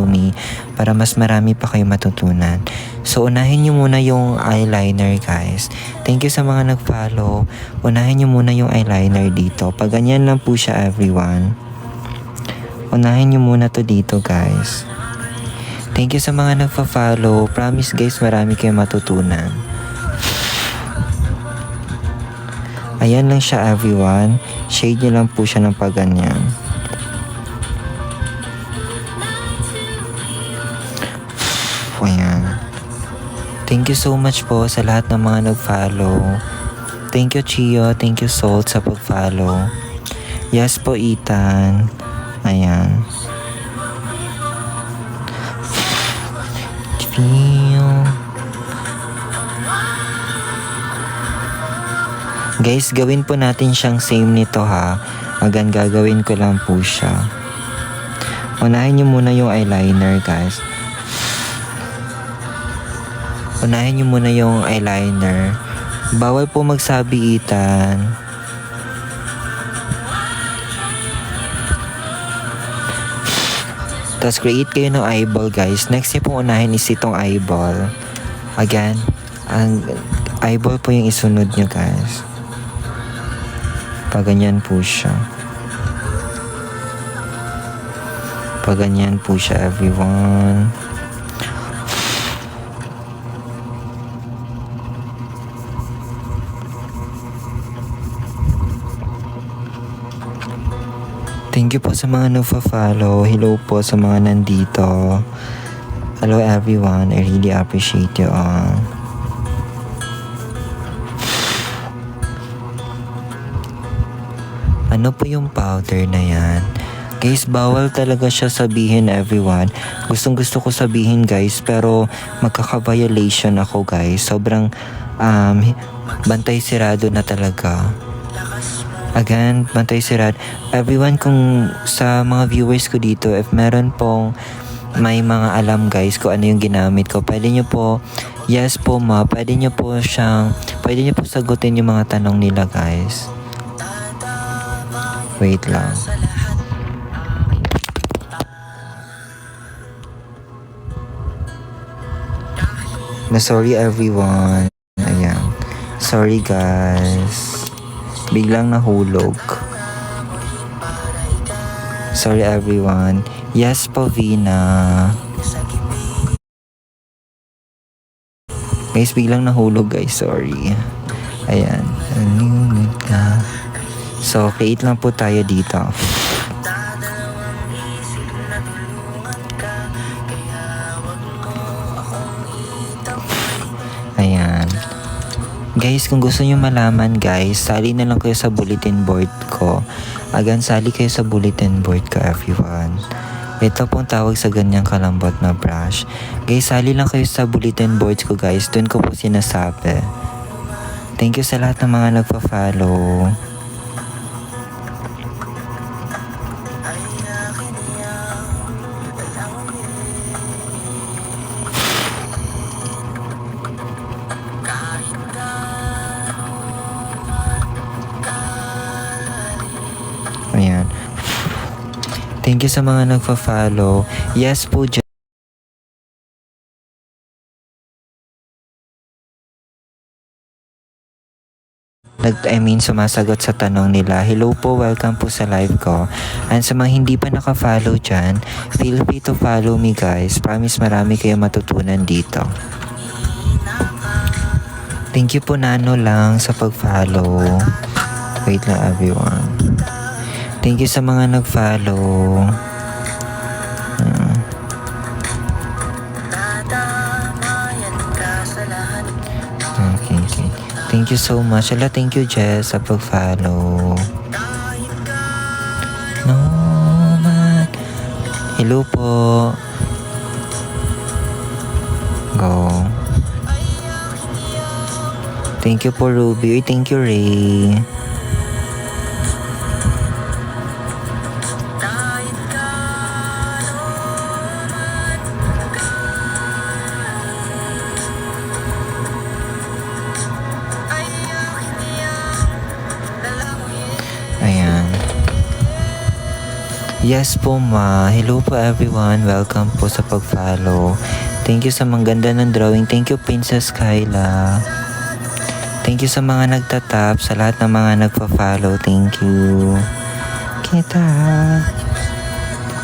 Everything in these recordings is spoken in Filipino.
to me para mas marami pa kayo matutunan. So, unahin nyo muna yung eyeliner, guys. Thank you sa mga nag-follow. Unahin nyo muna yung eyeliner dito. Pag ganyan lang po siya, everyone. Unahin nyo muna to dito, guys. Thank you sa mga nagpa-follow. Promise, guys, marami kayong matutunan. Ayan lang siya, everyone. Shade nyo lang po siya ng pagganyan. Ayan. Thank you so much po sa lahat ng mga nag-follow. Thank you, Chio. Thank you, Salt, sa pag-follow. Yes po, Ethan. Ayan. Guys, gawin po natin siyang same nito ha. Again, gagawin ko lang po siya. Unahin nyo muna yung eyeliner, guys. Unahin nyo muna yung eyeliner. Bawal po magsabi, Ethan. Tapos create kayo ng eyeball, guys. Next yung pong unahin is itong eyeball. Again, ang eyeball po yung isunod nyo, guys. Paganyan po siya. Paganyan po siya, everyone. Thank you po sa mga nagfa-follow. Hello po sa mga nandito. Hello everyone. I really appreciate you all. Ano po yung powder na yan? Guys, bawal talaga siya sabihin, everyone. Gustong gusto ko sabihin, guys, pero magkaka-violation ako, guys. Sobrang bantay sirado na talaga. Again, bantay sirado. Everyone, kung sa mga viewers ko dito, if meron pong may mga alam, guys, kung ano yung ginamit ko, pwede nyo po, yes po ma, pwede nyo po sagutin yung mga tanong nila, guys. Wait lang. Sorry everyone. Ayan. Sorry guys. Biglang nahulog. Sorry everyone. Yes po, Vina. Guys, biglang nahulog, guys. Sorry. Ayan. So, create lang po tayo dito. Ayan. Guys, kung gusto nyo malaman, guys, sali na lang kayo sa bulletin board ko. Again, sali kayo sa bulletin board ko, everyone. Ito pong tawag sa ganyang kalambot na brush. Guys, sali lang kayo sa bulletin boards ko, guys. Doon ko po sinasabi. Thank you sa lahat ng mga nagpa-follow. Ayan. Thank you sa mga nagpa-follow. Yes po, sumasagot sa tanong nila. Hello po, welcome po sa live ko. And sa mga hindi pa naka-follow dyan, feel free to follow me, guys. Promise marami kayo matutunan dito. Thank you po, Nano lang, sa pag-follow. Wait lang, everyone. Thank you sa mga nag-follow. Okay. Thank you so much. Thank you, Jess, sa pag-follow. No, man. Hello po. Go. Thank you po, Ruby. Thank you, Ray. Yes po ma. Hello po everyone. Welcome po sa pag-follow. Thank you sa mga ganda ng drawing. Thank you Princess Kyla. Thank you sa mga nagtatap, sa lahat ng mga nagpa-follow. Thank you. Kita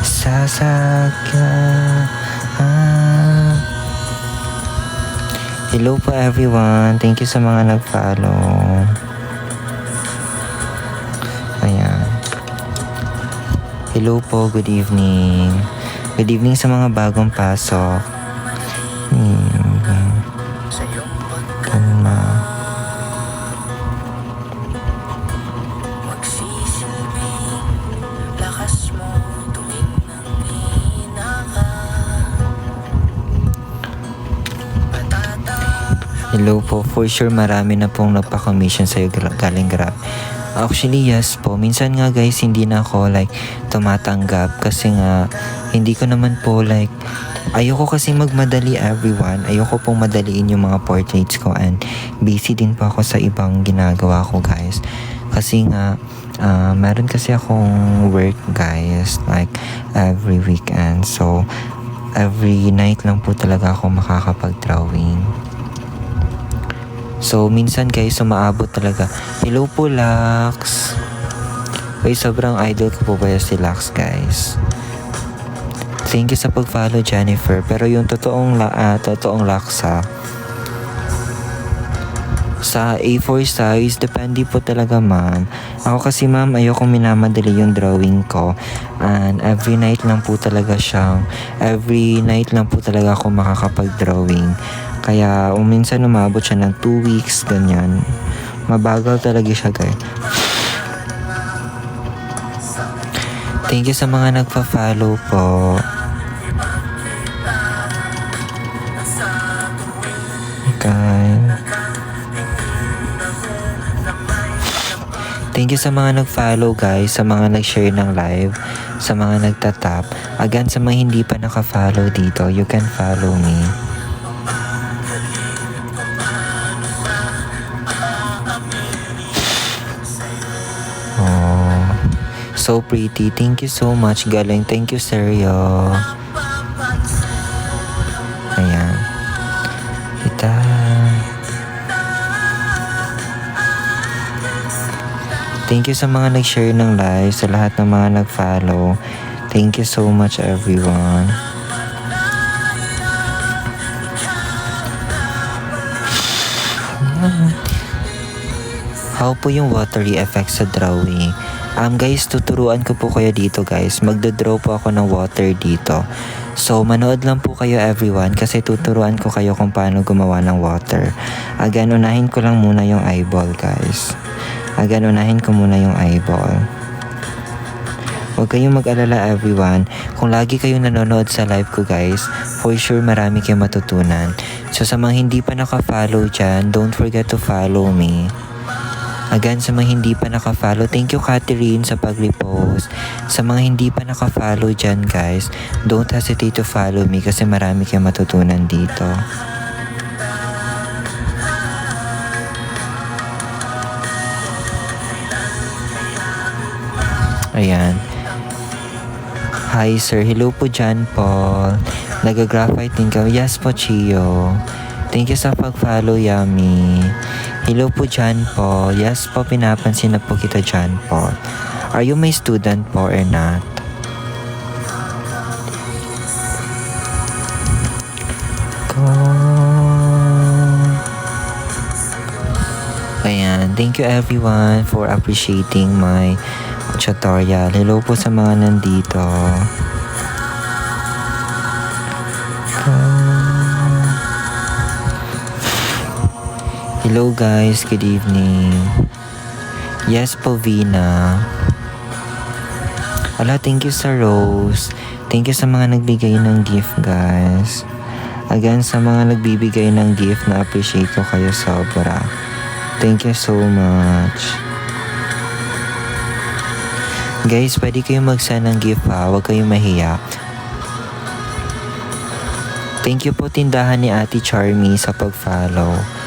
sasakya. Hello po everyone. Thank you sa mga nag-follow. Ayan. Hello po. Good evening. Good evening sa mga bagong pasok. Kalma. Hello po, for sure marami na pong nagpa-commission sa'yo galing Grab. Actually, yes po. Minsan nga guys, hindi na ako like tumatanggap kasi nga hindi ko naman po like ayoko kasi magmadali everyone. Ayoko pong madaliin yung mga portraits ko and busy din po ako sa ibang ginagawa ko guys. Kasi nga meron kasi akong work guys like every weekend. So, every night lang po talaga ako makakapag-drawing. So, minsan guys, umaabot talaga. Hello po, Lax. Uy, sobrang idol ko po ba si Lax, guys. Thank you sa pag-follow, Jennifer. Pero yung totoong Lax, sa A4 size, depende po talaga, ma'am. Ako kasi, ma'am, ayokong minamadali yung drawing ko. And every night lang po talaga ako makakapag-drawing. Kaya minsan umabot siya ng 2 weeks, ganyan. Mabagal talaga siya, guys. Thank you sa mga nagpa-follow po. Okay. Thank you sa mga nag-follow guys, sa mga nag-share ng live, sa mga nagtatap. Again, sa mga hindi pa naka-follow dito, you can follow me. Oh, so pretty. Thank you so much, galing. Thank you, Seryo. Ayan. Kita. Thank you sa mga nag-share ng live, sa lahat ng mga nag-follow. Thank you so much, everyone. How po yung watery effect sa drawing? Guys, tuturuan ko po kayo dito guys. Magdodraw po ako ng water dito. So, manood lang po kayo everyone kasi tuturuan ko kayo kung paano gumawa ng water. Again, unahin ko lang muna yung eyeball guys. Unahin ko muna yung eyeball. Huwag kayong mag-alala everyone. Kung lagi kayong nanonood sa live ko guys, for sure marami kayong matutunan. So, sa mga hindi pa naka-follow dyan, don't forget to follow me. Again, sa mga hindi pa naka-follow, thank you Catherine sa pag-repost. Sa mga hindi pa naka-follow dyan guys, don't hesitate to follow me kasi marami kayong matutunan dito. Ayan. Hi sir, hello po John Paul. Nag-graphite din ka. Yes po Chio. Thank you sa pag-follow Yummy. Hello po John Paul. Yes po, pinapansin na po kita John Paul. Are you my student po or not? Ayan, thank you everyone for appreciating my tutorial. Hello po sa mga nandito. Hello guys, good evening. Yes po Vina. Ala, thank you sa Rose. Thank you sa mga nagbigay ng gift guys. Again, sa mga nagbibigay ng gift, na appreciate ko kayo sobra. Thank you so much. Guys, pwede kayong mag-send ng gift ha. Huwag kayong mahiya. Thank you po tindahan ni Ate Charmy sa pag-follow.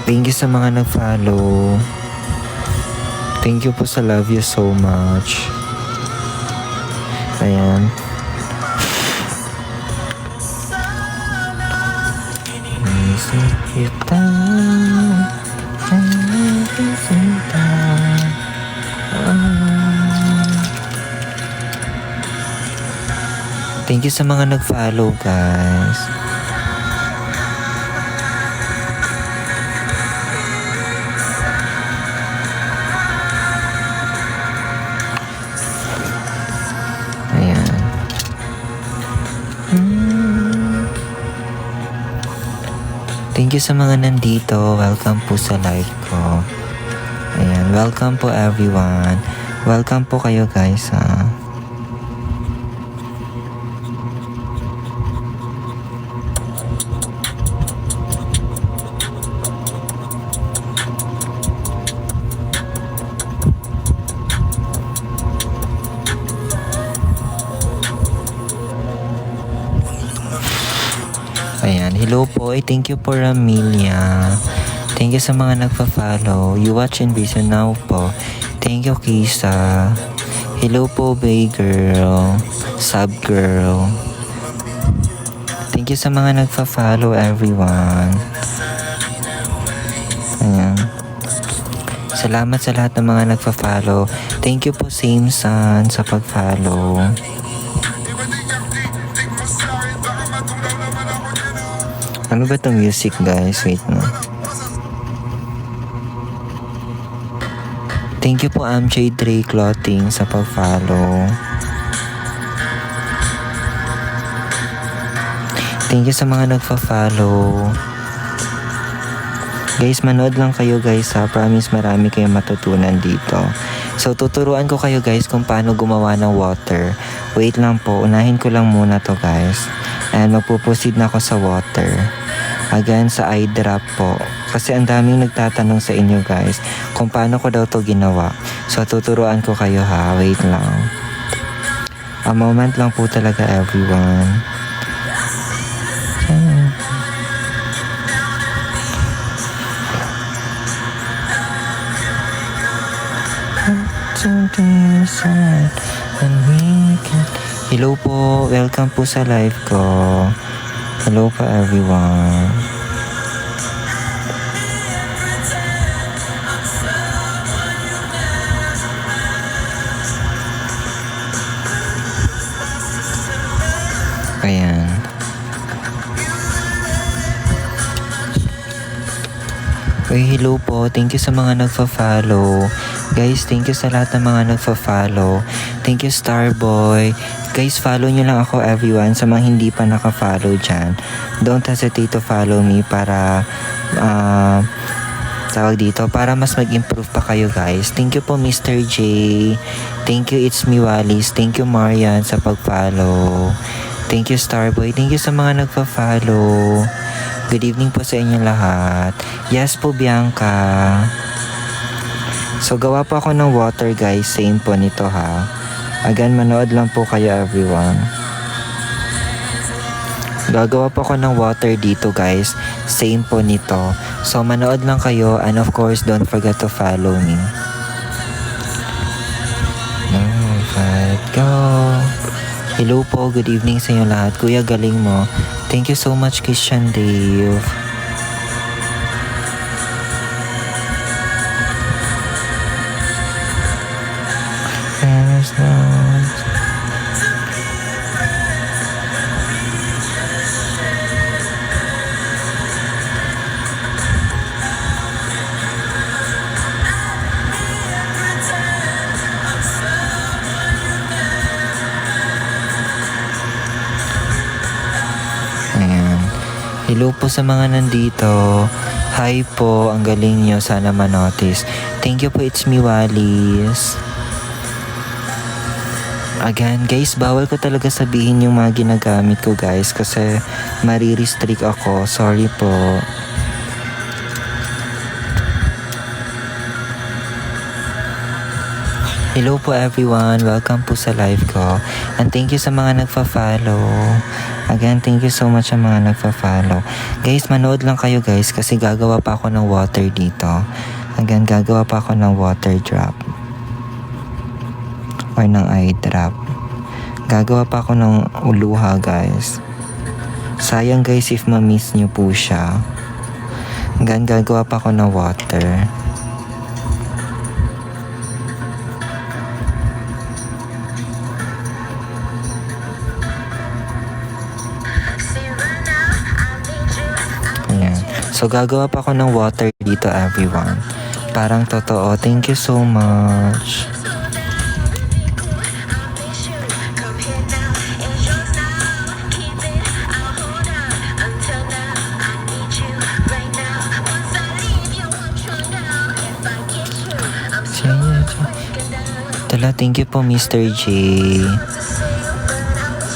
Thank you sa mga nag-follow. Thank you po sa love you so much. Ayan. Isip kita, sinta. Thank you sa mga nag-follow, guys. Ayan. Thank you sa mga nandito. Welcome po sa live ko. Ayan. Welcome po everyone. Welcome po kayo, guys, ha. Ayan, hello po. Thank you po, Ramilia. Thank you sa mga nagpa-follow. You watch and listen now po. Thank you, Kisa. Hello po, Bay Girl. Sub Girl. Thank you sa mga nagpa-follow, everyone. Ayan. Salamat sa lahat ng mga nagpa-follow. Thank you po, Same Sun, sa pag-follow. Ano ba itong music, guys? Wait mo. Thank you po, MJ Dre Clothing, sa pag-follow. Thank you sa mga nagpa-follow. Guys, manood lang kayo, guys, ha. Promise marami kayong matutunan dito. So, tuturuan ko kayo, guys, kung paano gumawa ng water. Wait lang po. Unahin ko lang muna to, guys. And magpuproceed na ako sa water. Again, sa eye drop po. Kasi ang daming nagtatanong sa inyo, guys, kung paano ko daw to ginawa. So, tuturuan ko kayo, ha. Wait lang. A moment lang po talaga, everyone. Hello po. Welcome po sa live ko. Hello po, everyone. Ayan. Okay, hello po. Thank you sa mga nagfa-follow. Guys, thank you sa lahat ng mga nagfa-follow. Thank you, Starboy. Guys, follow nyo lang ako, everyone. Sa mga hindi pa naka-follow dyan, don't hesitate to follow me para tawag dito, para mas mag-improve pa kayo, guys. Thank you po, Mr. J. Thank you, It's Me Wallis. Thank you, Marian, sa pag-follow. Thank you, Starboy. Thank you sa mga nagpa-follow. Good evening po sa inyo lahat. Yes po, Bianca. So, gawa po ako ng water, guys. Same po nito, ha. Again, manood lang po kayo, everyone. Gagawa po ako ng water dito, guys. Same po nito. So, manood lang kayo. And of course, don't forget to follow me. Alright, go. Hello po. Good evening sa inyo lahat. Kuya, galing mo. Thank you so much, Christian Dave. Hello po sa mga nandito. Hi po, ang galing nyo. Sana manotice. Thank you po, It's Me Wallis. Again, guys, bawal ko talaga sabihin yung mga ginagamit ko, guys, kasi marirestrict ako. Sorry po. Hello po, everyone. Welcome po sa live ko. And thank you sa mga nagfa-follow. Again, thank you so much sa mga nagfa-follow. Guys, manood lang kayo, guys, kasi gagawa pa ako ng water dito. Again, gagawa pa ako ng water drop. Or ng eye drop. Gagawa pa ako ng luha guys. Sayang guys if ma-miss nyo po siya. Gagawa pa ako ng water. Ayan. So gagawa pa ako ng water dito everyone. Parang totoo. Thank you so much. Thank you po Mr. J.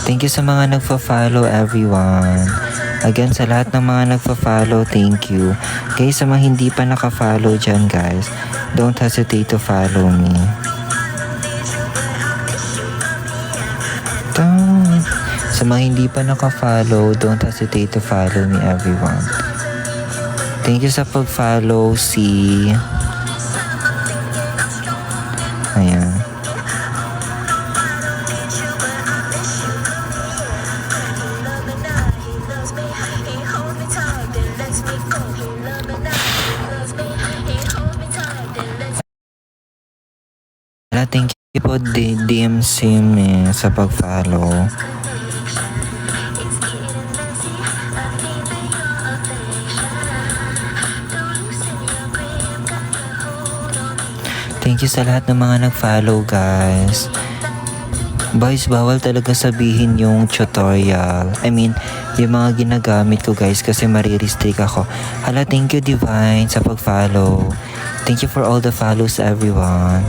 Thank you sa mga nagfa-follow everyone. Again, sa lahat ng mga nagfa-follow, thank you. Guys, sa mga hindi pa naka-follow dyan guys, don't hesitate to follow me. Sa mga hindi pa naka-follow, don't hesitate to follow me everyone. Thank you sa pag-follow si... Ayan. Thank you po DMC sa pag-follow. Thank you sa lahat ng mga nag-follow guys. Boys, bawal talaga sabihin yung tutorial. I mean, yung mga ginagamit ko guys kasi marirestrict ako. Hala, thank you Divine sa pag-follow. Thank you for all the follows everyone.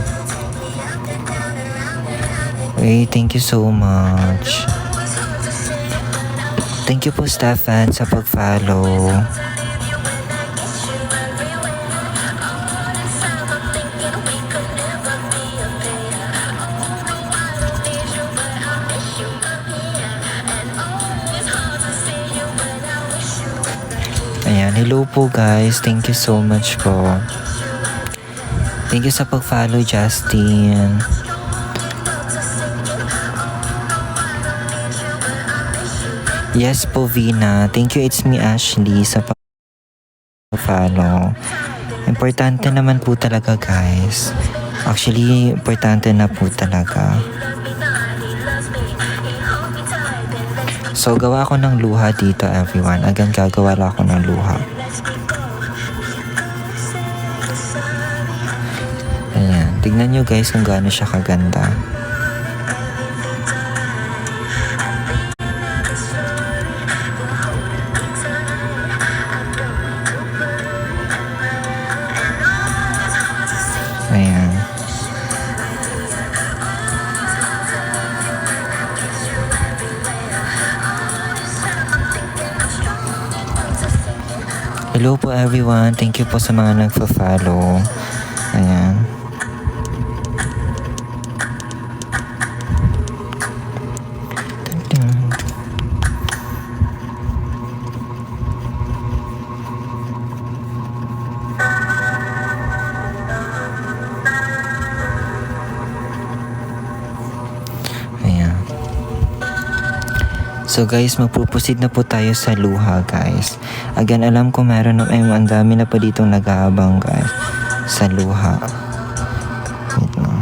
Hey, thank you so much. Thank you po Stefan sa pag-follow. Ayan, hello po guys. Thank you so much po. Thank you sa pag-follow Justin. Yes po Vina. Thank you, it's me Ashley sa pag-follow. Importante naman po talaga guys. Actually, importante na po talaga. So, gawa ko ng luha dito everyone. Again, gagawa lang ako ng luha. Ayan. Tignan nyo guys kung gaano siya kaganda. Ayan. Hello po everyone. Thank you po sa mga nagpa-follow. Ayan. So guys, magpuproceed na po tayo sa luha guys. Again, alam ko meron ang dami na pa ditong nag-aabang guys sa luha. Wait lang.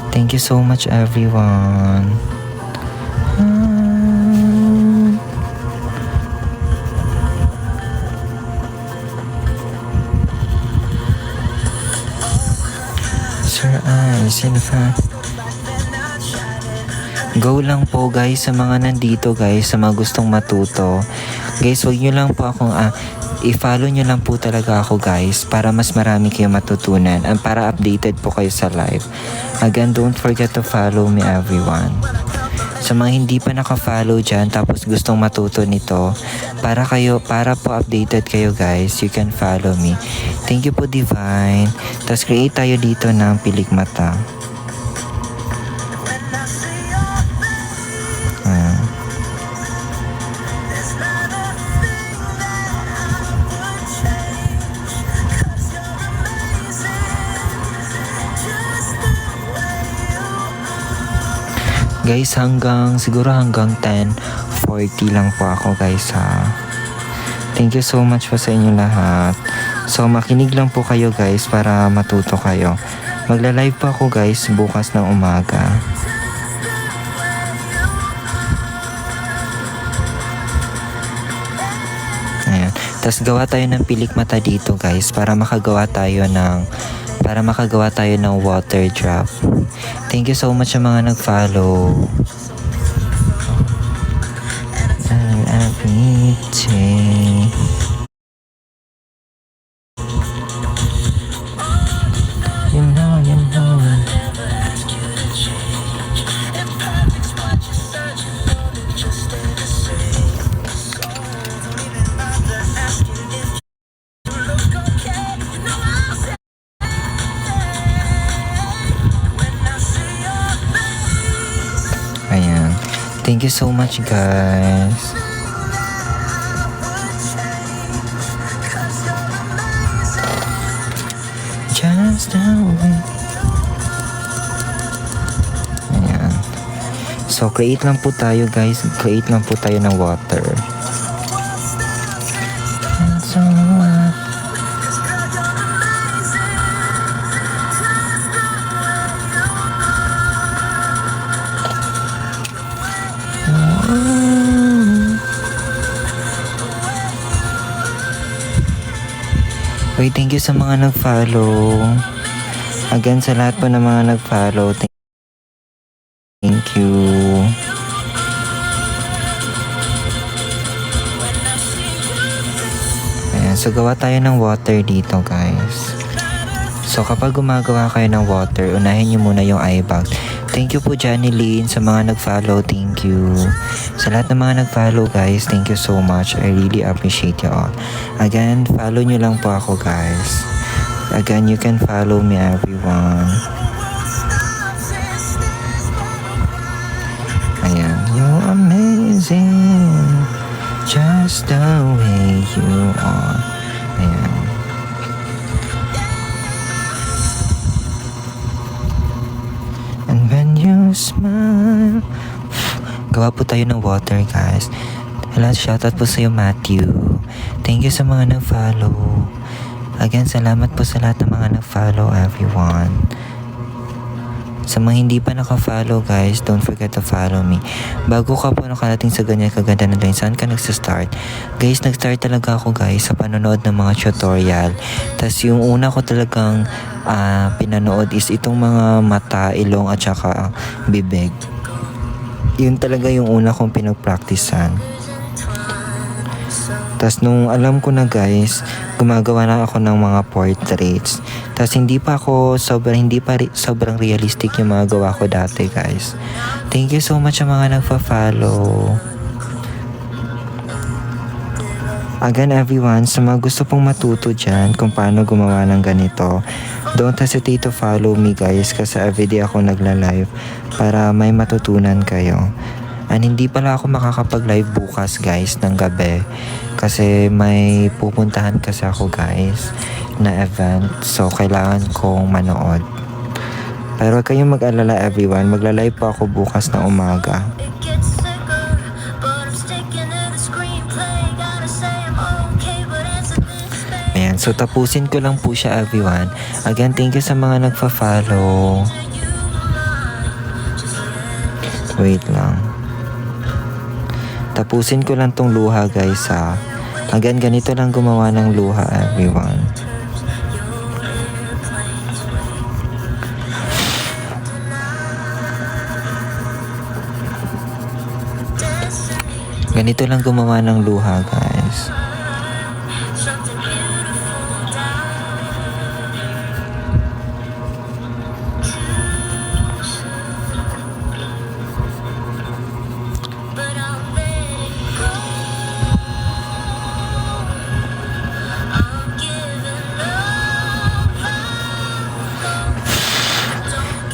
Thank you so much everyone. Go lang po guys sa mga nandito guys, sa mga gustong matuto. Guys, wag nyo lang po akong i-follow nyo lang po talaga ako guys para mas marami kayo matutunan and para updated po kayo sa live. Again, don't forget to follow me everyone. Sa mga hindi pa naka-follow dyan tapos gustong matuto nito, para po updated kayo guys, you can follow me. Thank you po Divine. Tapos create tayo dito ng pilik mata. Guys, siguro hanggang 10:40 lang po ako guys ha. Thank you so much po sa inyo lahat. So makinig lang po kayo guys para matuto kayo. Magla-live po ako guys bukas ng umaga. Ayan. Tapos gawa tayo ng pilik mata dito guys para makagawa tayo ng water drop. Thank you so much sa mga nag-follow. You know. Ayan. Thank you so much guys. Just a way. Ayan. So, create lang po tayo guys. Create lang po tayo ng water. And so, wait, thank you sa mga nag-follow. Again, sa lahat po ng mga nag-follow, thank you. Ayan, so gawa tayo ng water dito guys. So kapag gumagawa kayo ng water, unahin nyo muna yung eye bag. Thank you po Johnny Lynn sa mga nag-follow, thank you. Sa lahat ng mga nag-follow guys, thank you so much. I really appreciate you all. Again, follow nyo lang po ako guys. Again, you can follow me everyone. Ayan. You're amazing, just the way you are. Ayan. And when you smile, gawa po tayo ng water guys. Hello, shoutout po sa iyo Matthew. Thank you sa mga nag-follow. Again, salamat po sa lahat ng mga nag-follow everyone. Sa mga hindi pa naka-follow guys, don't forget to follow me. Bago ka po nakarating sa ganyan kaganda na line, saan ka nagsa-start? Guys, nag-start talaga ako guys sa panonood ng mga tutorial. Tapos yung una ko talagang pinanood is itong mga mata, ilong at saka bibig. Yun talaga yung una kong pinag-practicean. Tapos nung alam ko na guys, gumagawa na ako ng mga portraits. Tapos hindi pa sobrang realistic yung mga gawa ko dati guys. Thank you so much sa mga nagpa-follow. Again everyone, sa mga gusto pong matuto dyan kung paano gumawa ng ganito, don't hesitate to follow me guys kasi everyday ako nagla-live para may matutunan kayo. And hindi pala ako makakapag-live bukas guys ng gabi kasi may pupuntahan kasi ako guys na event, so kailangan kong manood. Pero huwag kayong mag-alala everyone, magla-live po ako bukas na umaga. Ayan, so tapusin ko lang po siya everyone. Again, thank you sa mga nagpa-follow. Wait lang. Tapusin ko lang tong luha guys ha. Again, ganito lang gumawa ng luha everyone. Ganito lang gumawa ng luha guys.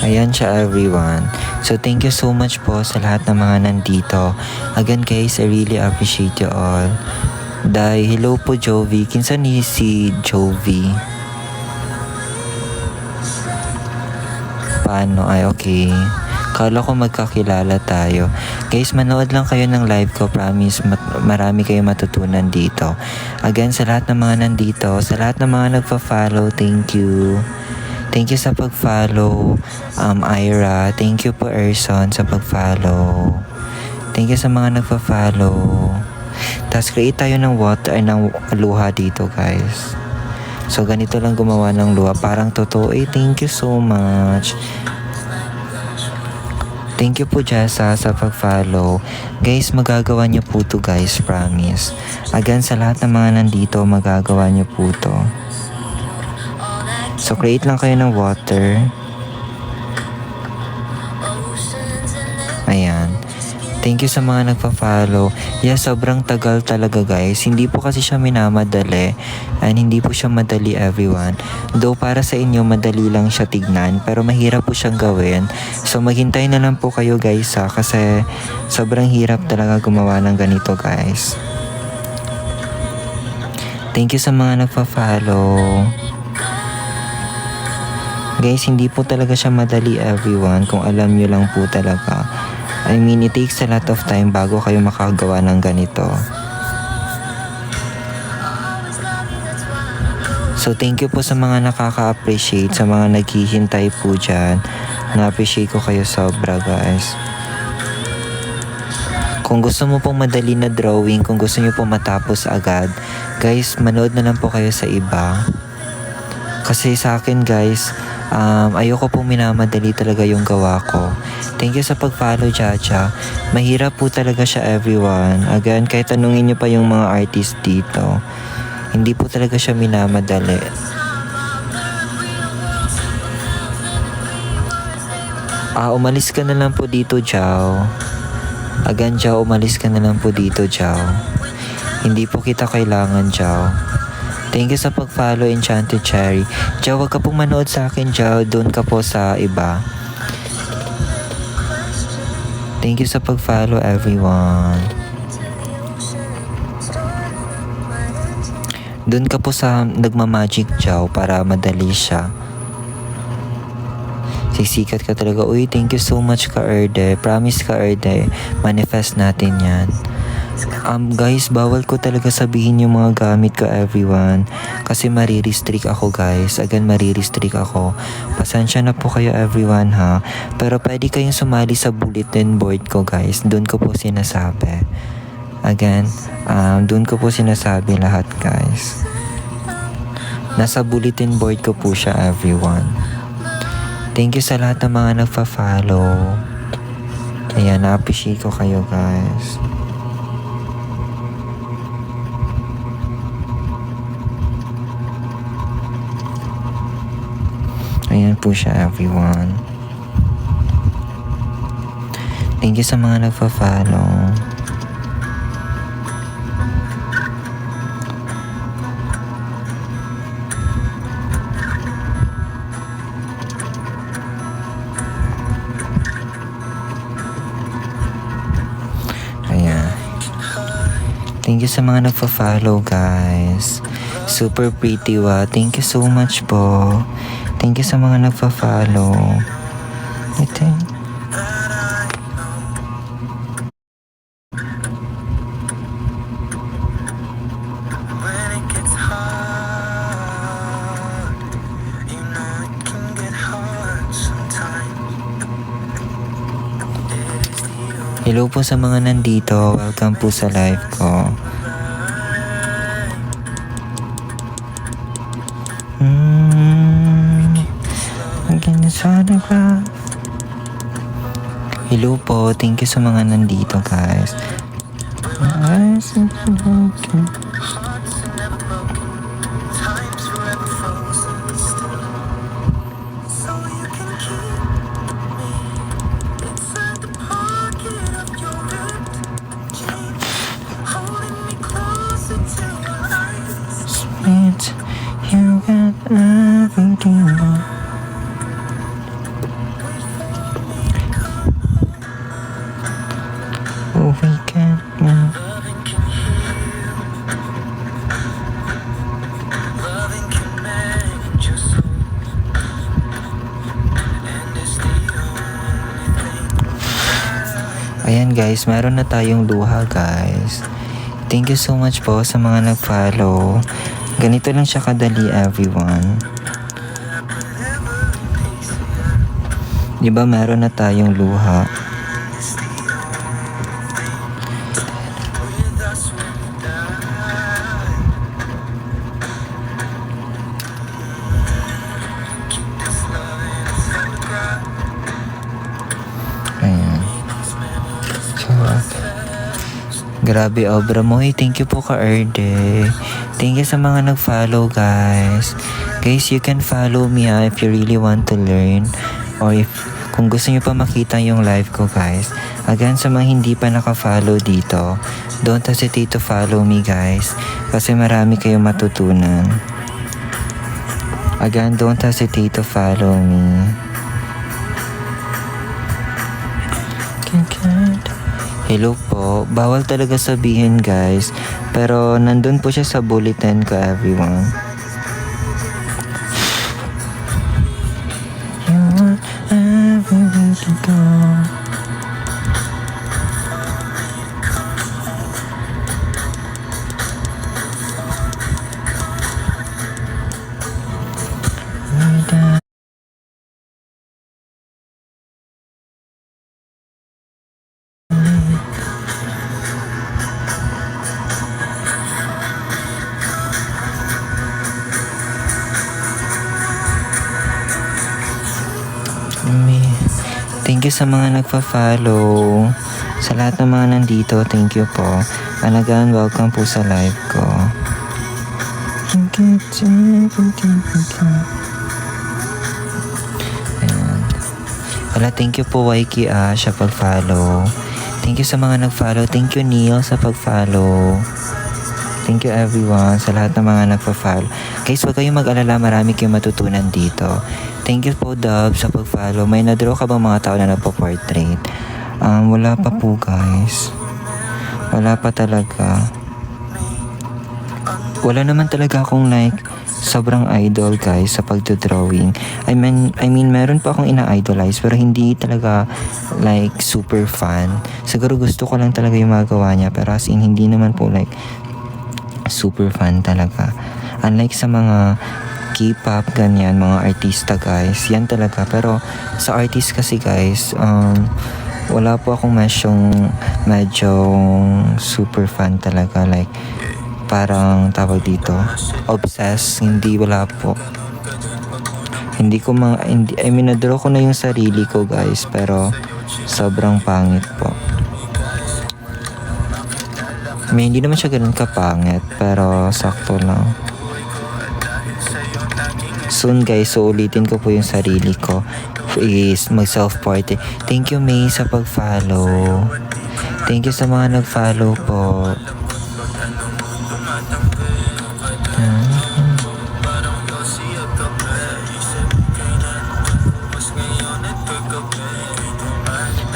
Ayan siya everyone. So thank you so much po sa lahat ng mga nandito. Again guys, I really appreciate you all. Hello po Jovi. Kinsan ni si Jovi? Paano? Ay okay. Kala ko magkakilala tayo. Guys, manood lang kayo ng live ko. Promise, marami kayo matutunan dito. Again, sa lahat ng mga nandito, sa lahat ng mga nagpa-follow, thank you. Thank you sa pag-follow, Ira. Thank you po, Erson, sa pag-follow. Thank you sa mga nagpa-follow. Tapos create tayo ng ng luha dito, guys. So, ganito lang gumawa ng luha. Parang totoo. Thank you so much. Thank you po, Jessa, sa pag-follow. Guys, magagawa niyo po to, guys. Promise. Again, sa lahat ng mga nandito, magagawa niyo po to. So, create lang kayo ng water. Ayan. Thank you sa mga nagpa-follow. Yes, sobrang tagal talaga, guys. Hindi po kasi siya minamadali. And hindi po siya madali, everyone. Though para sa inyo, madali lang siya tignan. Pero mahirap po siyang gawin. So maghintay na lang po kayo, guys, ha. Kasi sobrang hirap talaga gumawa ng ganito, guys. Thank you sa mga nagpa-follow. Guys, hindi po talaga siya madali, everyone. Kung alam nyo lang po talaga. I mean, it takes a lot of time bago kayo makagawa ng ganito. So, thank you po sa mga nakaka-appreciate, sa mga naghihintay po dyan. Na-appreciate ko kayo sobra, guys. Kung gusto mo pong madali na drawing, kung gusto nyo pong matapos agad, guys, manood na lang po kayo sa iba. Kasi sa akin, guys, ayoko pong minamadali talaga yung gawa ko. Thank you sa pag-follow, Chacha. Mahirap po talaga siya, everyone. Again, kahit tanungin nyo pa yung mga artist dito, hindi po talaga siya minamadali. Umalis ka na lang po dito, Jao. Again, Jao, umalis ka na lang po dito, Jao. Hindi po kita kailangan, Jao. Thank you sa pag-follow, Enchanted Cherry. Jao, wag ka pong manood sa akin, Jao. Doon ka po sa iba. Thank you sa pag-follow, everyone. Doon ka po sa nagmamagic, Jao, para madali siya. Sisikat ka talaga. Uy, thank you so much, Ka-Erde. Promise, Ka-Erde. Manifest natin yan. Guys, bawal ko talaga sabihin yung mga gamit ko, everyone. Kasi marirestrict ako, guys. Again, marirestrict ako. Pasensya na po kayo, everyone, ha. Pero pwede kayong sumali sa bulletin board ko, guys. Doon ko po sinasabi. Again, doon ko po sinasabi lahat, guys. Nasa bulletin board ko po siya, everyone. Thank you sa lahat ng mga nagpa-follow. Ayan, na-appreciate ko kayo, guys. Ayan po siya, everyone. Thank you sa mga nagpa-follow. Ayan. Thank you sa mga nagpa-follow, guys. Super pretty, wa. Thank you so much po. Thank you sa mga nagpa-follow. Ito. Hello po sa mga nandito. Welcome po sa live ko. Hello po. Thank you sa mga nandito, guys. You got everything. Oh, we can't move. Ayan guys, meron na tayong luha guys. Thank you so much po sa mga nag-follow. Ganito lang siya kadali everyone. Diba meron na tayong luha? Ayan. Grabe obra mo. Hey, thank you po ka Erde. Thank you sa mga nag-follow guys. Guys, you can follow me if you really want to learn. Or if kung gusto nyo pa makita yung live ko guys. Again, sa mga hindi pa naka-follow dito, don't hesitate to follow me guys. Kasi marami kayong matutunan. Again, don't hesitate to follow me. Hello po. Bawal talaga sabihin guys. Pero nandun po siya sa bulletin ko everyone. You want everywhere to go. Thank you sa mga nagpa-follow. Sa lahat ng mga nandito, thank you po. Alagaan, welcome po sa live ko. Ayan. Wala, thank you po Waiki sa pag-follow. Thank you sa mga nag-follow. Thank you Neil sa pag-follow. Thank you everyone sa lahat ng mga nagpa-follow. Guys, huwag kayong mag-alala, marami kayong matutunan dito. Thank you po Dub sa pag-follow. May na-draw ka bang mga tao na nagpa-portrait? Wala pa po guys. Wala pa talaga. Wala naman talaga akong like sobrang idol guys sa pagdodrawing. I mean meron pa akong ina-idolize pero hindi talaga like super fan. Siguro gusto ko lang talaga yung magawa niya pero as in hindi naman po like super fan talaga. Unlike sa mga K-pop, ganyan, mga artista guys, yan talaga. Pero sa artist kasi guys, wala po akong medyo super fan talaga. Like, parang tawag dito, obsessed, hindi, wala po. Hindi ko I mean, na-draw ko na yung sarili ko guys, pero sobrang pangit po. I mean, hindi naman siya ganun kapangit, pero sakto lang. Soon guys, so ulitin ko po yung sarili ko is mag self-portrait. Thank you May sa pag-follow. Thank you sa mga nag-follow po.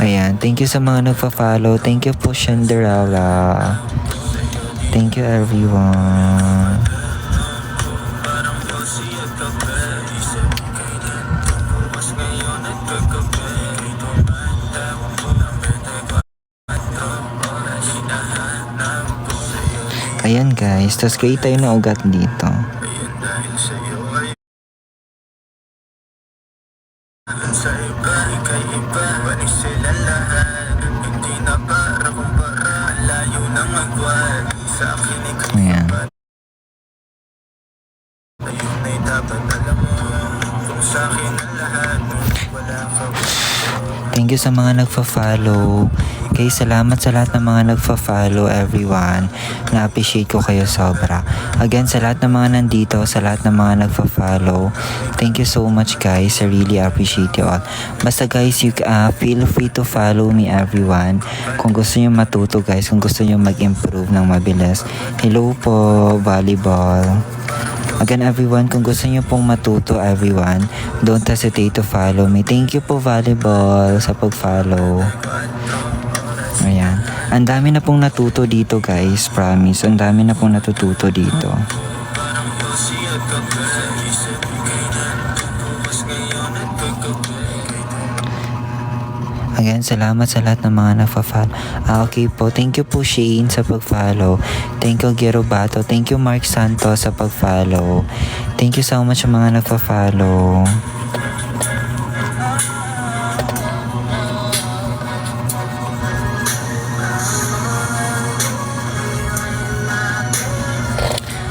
Ayan, thank you sa mga nagpa-follow. Thank you po Cinderella. Thank you everyone. Ayan guys, tapos create tayo ng ugat dito. Ayan. Thank you sa mga nagfa-follow. Guys, salamat sa lahat ng mga nagfa-follow everyone. Na-appreciate ko kayo sobra. Again, sa lahat ng mga nandito, sa lahat ng mga nagfa-follow, thank you so much guys. I really appreciate you all. Basta guys, you feel free to follow me everyone. Kung gusto nyo matuto guys, kung gusto nyo mag-improve ng mabilis. Hello po, volleyball. Again everyone, kung gusto nyo pong matuto everyone, don't hesitate to follow me. Thank you po volleyball sa pag-follow. Ayan. Ang dami na pong natuto dito guys, promise. Ang dami na pong natututo dito. Again, salamat sa lahat ng mga nagfa-follow. Okay po. Thank you po Shane sa pag-follow. Thank you Gerobato. Thank you Mark Santos sa pag-follow. Thank you so much sa mga nagfa-follow.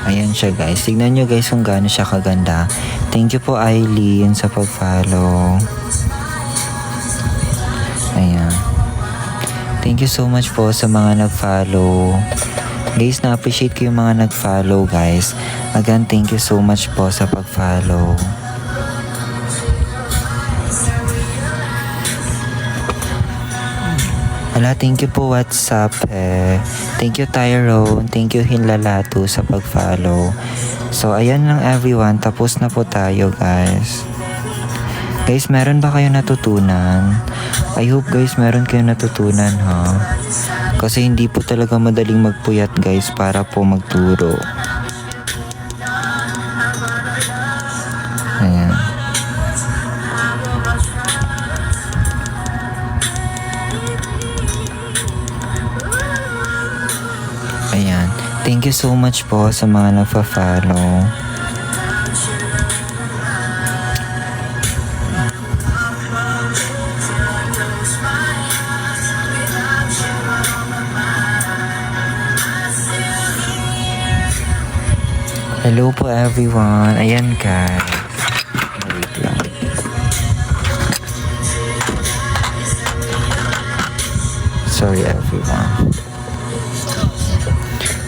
Ayan siya guys. Tignan nyo guys kung gaano siya kaganda. Thank you po Eileen sa pag-follow. Ayan. Thank you so much po sa mga nag-follow. Guys, na-appreciate ko yung mga nag-follow guys. Again, thank you so much po sa pag-follow. Hala, thank you po WhatsApp Thank you Tyrone. Thank you Hinlalatu sa pag-follow. So, ayan lang everyone. Tapos na po tayo guys. Guys, meron ba kayo natutunan? I hope guys meron kayo natutunan ha. Kasi hindi po talaga madaling magpuyat guys para po magturo. Ayan. Ayan. Thank you so much po sa mga nagfa-follow. Hello po everyone. Ayan guys. Wait lang. Sorry everyone.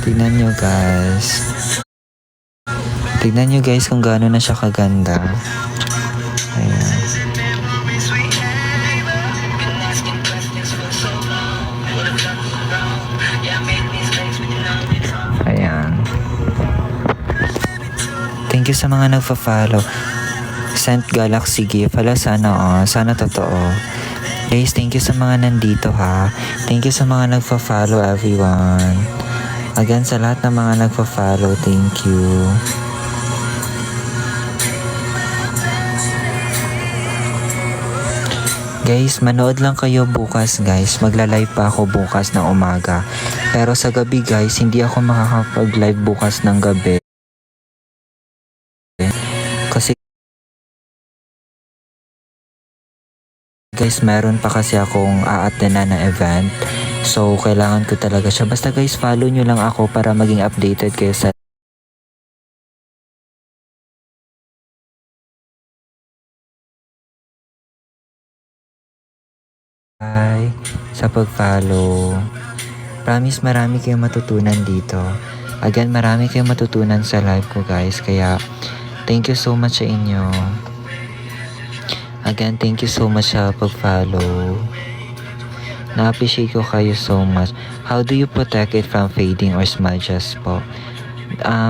Tignan nyo guys. Tignan nyo guys kung gaano na siya kaganda. Ayan. Ayan. Thank you sa mga nagfa-follow. Sent Galaxy gift. Hala, sana sana totoo. Guys, thank you sa mga nandito ha. Thank you sa mga nagfa-follow everyone. Again, sa lahat ng mga nagfa-follow, thank you. Guys, manood lang kayo bukas guys. Magla-live pa ako bukas ng umaga. Pero sa gabi guys, hindi ako makakapag-live bukas ng gabi. Kasi guys, meron pa kasi akong a-attendan na event. So, kailangan ko talaga siya. Basta guys, follow nyo lang ako para maging updated kayo sa sa pag-follow. Promise marami kayong matutunan dito. Again, marami kayong matutunan sa live ko guys. Kaya, thank you so much sa inyo. Again, thank you so much sa pag-follow. Na-appreciate ko kayo so much. How do you protect it from fading or smudges po?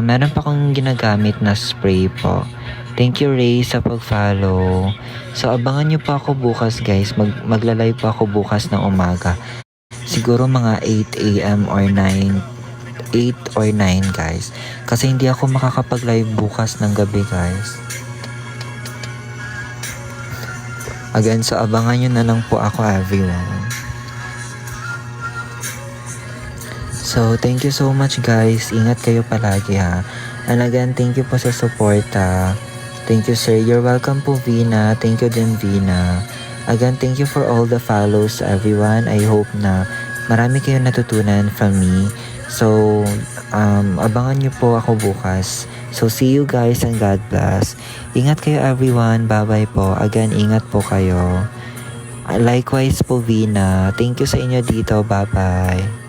Meron pa akong ginagamit na spray po. Thank you Ray sa pag-follow. So abangan nyo pa ako bukas guys. Magla-live pa ako bukas ng umaga. Siguro mga 8 AM or 9 8 or 9 guys. Kasi hindi ako makakapag-live bukas ng gabi guys. Again, so abangan nyo na lang po ako everyone. So, thank you so much guys. Ingat kayo palagi ha. And again, thank you po sa support ha. Thank you sir. You're welcome po Vina. Thank you din Vina. Again, thank you for all the follows everyone. I hope na marami kayong natutunan from me. So, abangan nyo po ako bukas. So, see you guys and God bless. Ingat kayo everyone. Bye-bye po. Again, ingat po kayo. Likewise po Vina. Thank you sa inyo dito. Bye-bye.